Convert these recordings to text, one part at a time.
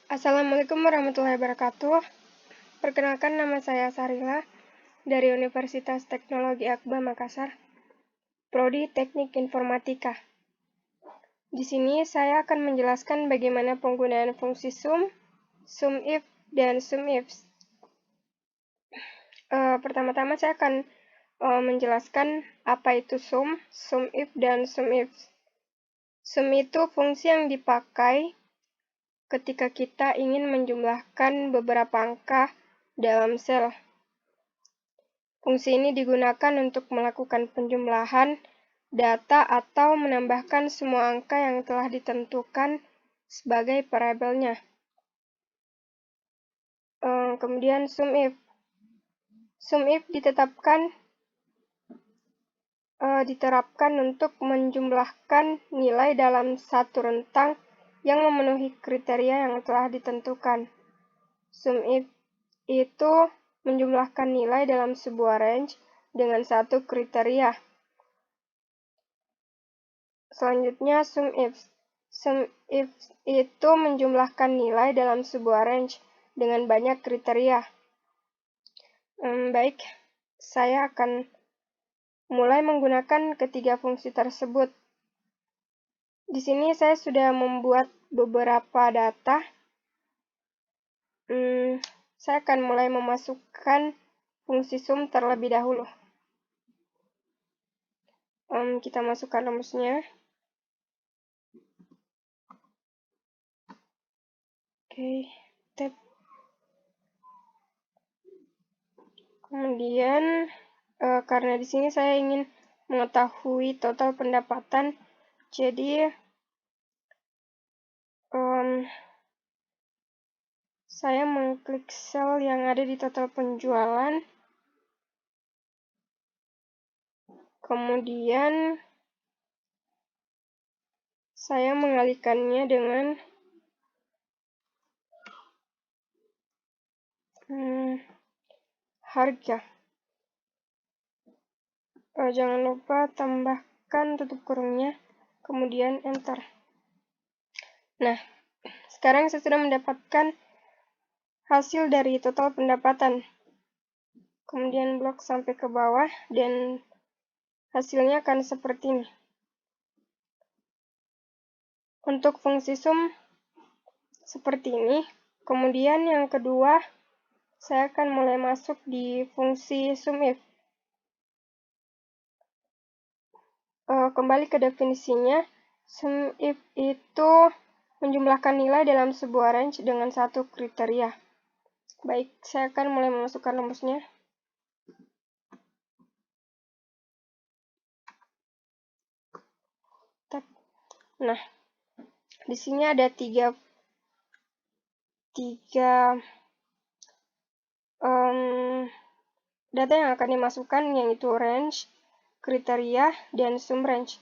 Assalamualaikum warahmatullahi wabarakatuh. Perkenalkan, nama saya Sarila dari Universitas Teknologi Akbar Makassar, Prodi Teknik Informatika. Di sini saya akan menjelaskan bagaimana penggunaan fungsi sum, sumif, dan sumifs. Pertama-tama saya akan menjelaskan apa itu sum, sumif, dan sumifs. Sum itu fungsi yang dipakai ketika kita ingin menjumlahkan beberapa angka dalam sel. Fungsi ini digunakan untuk melakukan penjumlahan data atau menambahkan semua angka yang telah ditentukan sebagai variabelnya. Kemudian sumif. Sumif diterapkan untuk menjumlahkan nilai dalam satu rentang yang memenuhi kriteria yang telah ditentukan. Sumif itu menjumlahkan nilai dalam sebuah range dengan satu kriteria. Selanjutnya, sumifs. Sumifs itu menjumlahkan nilai dalam sebuah range dengan banyak kriteria. Baik, saya akan mulai menggunakan ketiga fungsi tersebut. Di sini saya sudah membuat beberapa data. Saya akan mulai memasukkan fungsi sum terlebih dahulu. Kita masukkan rumusnya. Oke, tab. Kemudian, karena di sini saya ingin mengetahui total pendapatan, jadi saya mengklik sel yang ada di total penjualan. Kemudian saya mengalihkannya dengan harga. Jangan lupa tambahkan tutup kurungnya, kemudian enter. Nah, sekarang saya sudah mendapatkan hasil dari total pendapatan. Kemudian blok sampai ke bawah dan hasilnya akan seperti ini. Untuk fungsi sum seperti ini. Kemudian yang kedua, saya akan mulai masuk di fungsi sumif. Kembali ke definisinya, sumif itu menjumlahkan nilai dalam sebuah range dengan satu kriteria. Baik, saya akan mulai memasukkan rumusnya. Nah, di sini ada tiga data yang akan dimasukkan, yaitu range, kriteria, dan sum range.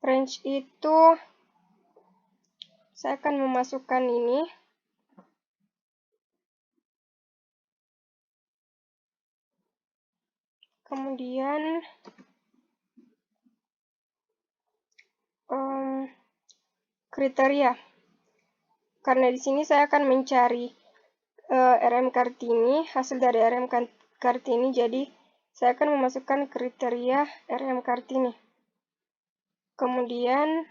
Range itu saya akan memasukkan ini. Kemudian kriteria. Karena di sini saya akan mencari RM Kartini, hasil dari RM Kartini, jadi saya akan memasukkan kriteria RM Kartini. Kemudian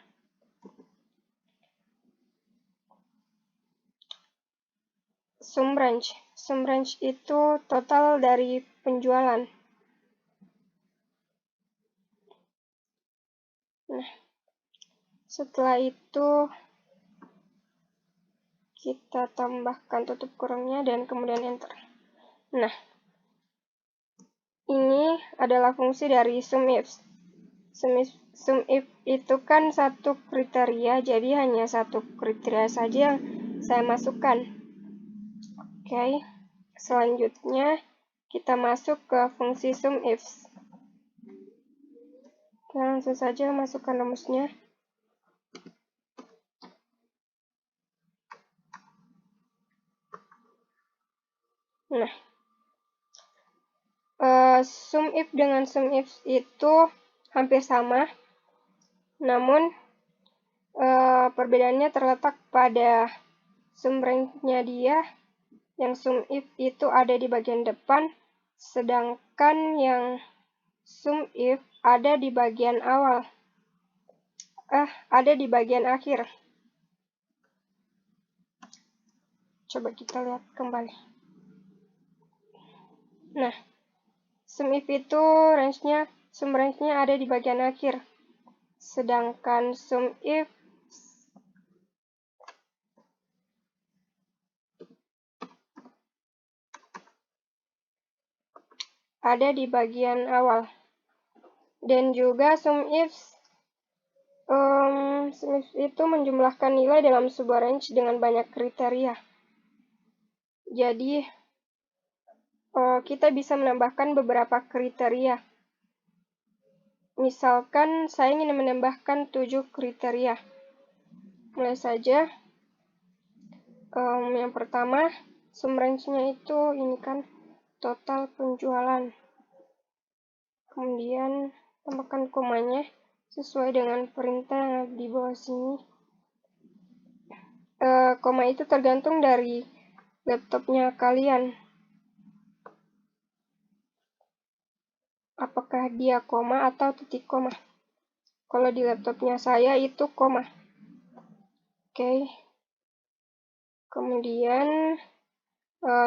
sum range. Sum range itu total dari penjualan. Nah, setelah itu kita tambahkan tutup kurungnya dan kemudian enter. Nah, ini adalah fungsi dari sumifs. Sumif itu kan satu kriteria, jadi hanya satu kriteria saja yang saya masukkan. Oke, selanjutnya kita masuk ke fungsi sumifs. Langsung saja masukkan rumusnya. Nah, sumif dengan sumifs itu hampir sama, namun perbedaannya terletak pada sum range-nya dia, yang sum if itu ada di bagian depan, sedangkan yang sum if ada di bagian awal. Ada di bagian akhir. Coba kita lihat kembali. Nah, sum if itu sum range-nya ada di bagian akhir. Sedangkan sum if ada di bagian awal. Dan juga sum if itu menjumlahkan nilai dalam sebuah range dengan banyak kriteria. Jadi, kita bisa menambahkan beberapa kriteria. Misalkan, saya ingin menambahkan 7 kriteria. Mulai saja. Yang pertama, sum range-nya itu ini kan total penjualan. Kemudian, tambahkan komanya sesuai dengan perintah yang di bawah sini. Koma itu tergantung dari laptopnya kalian. Apakah dia koma atau titik koma. Kalau di laptopnya saya itu koma. Oke. Kemudian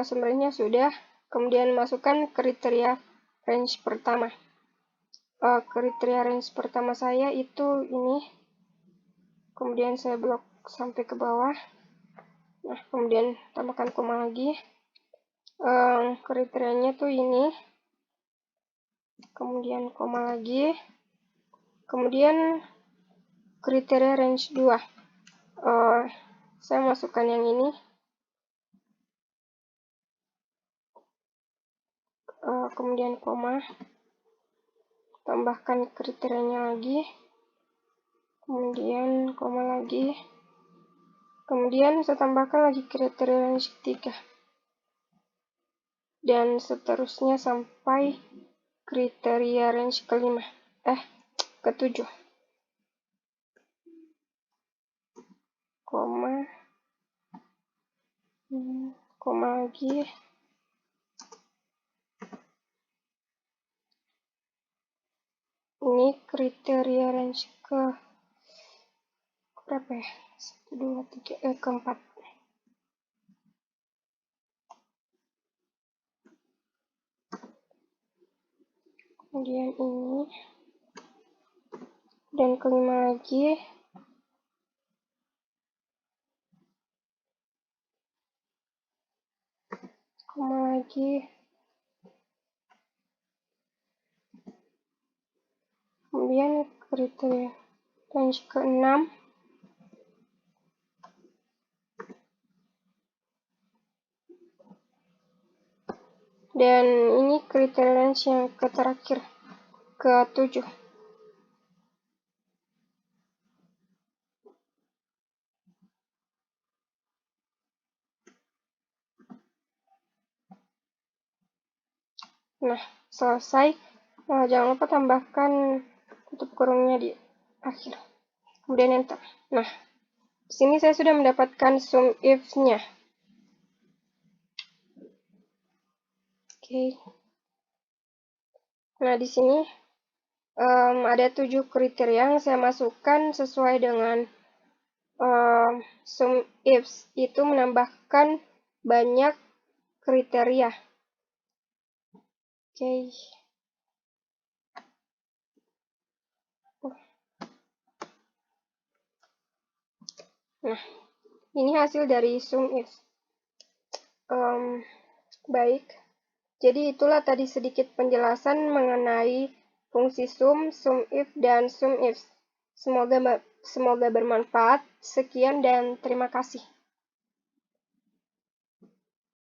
sebenarnya sudah. Kemudian masukkan kriteria range pertama. Kriteria range pertama saya itu ini. Kemudian saya blok sampai ke bawah. Nah, kemudian tambahkan koma lagi. Kriterianya tuh ini. Kemudian koma lagi. Kemudian kriteria range 2. Saya masukkan yang ini. Kemudian koma. Tambahkan kriterianya lagi. Kemudian koma lagi. Kemudian saya tambahkan lagi kriteria range 3. Dan seterusnya sampai kriteria range kelima. Ketujuh. Koma. Koma lagi. Ini kriteria range berapa ya? 1, 2, 3, keempat. Kemudian ini. Dan kelima lagi. Koma lagi. Kemudian kriteria range ke-6. Dan ini kriteria range yang terakhir, ke-7. Nah, selesai. Jangan lupa tambahkan tutup kurungnya di akhir. Kemudian enter. Nah, di sini saya sudah mendapatkan sum if-nya. Oke. Nah, di sini ada 7 kriteria yang saya masukkan sesuai dengan sum if itu menambahkan banyak kriteria. Oke. Nah, ini hasil dari sum if. Baik. Jadi itulah tadi sedikit penjelasan mengenai fungsi sum if, dan sum if. Semoga bermanfaat. Sekian dan terima kasih.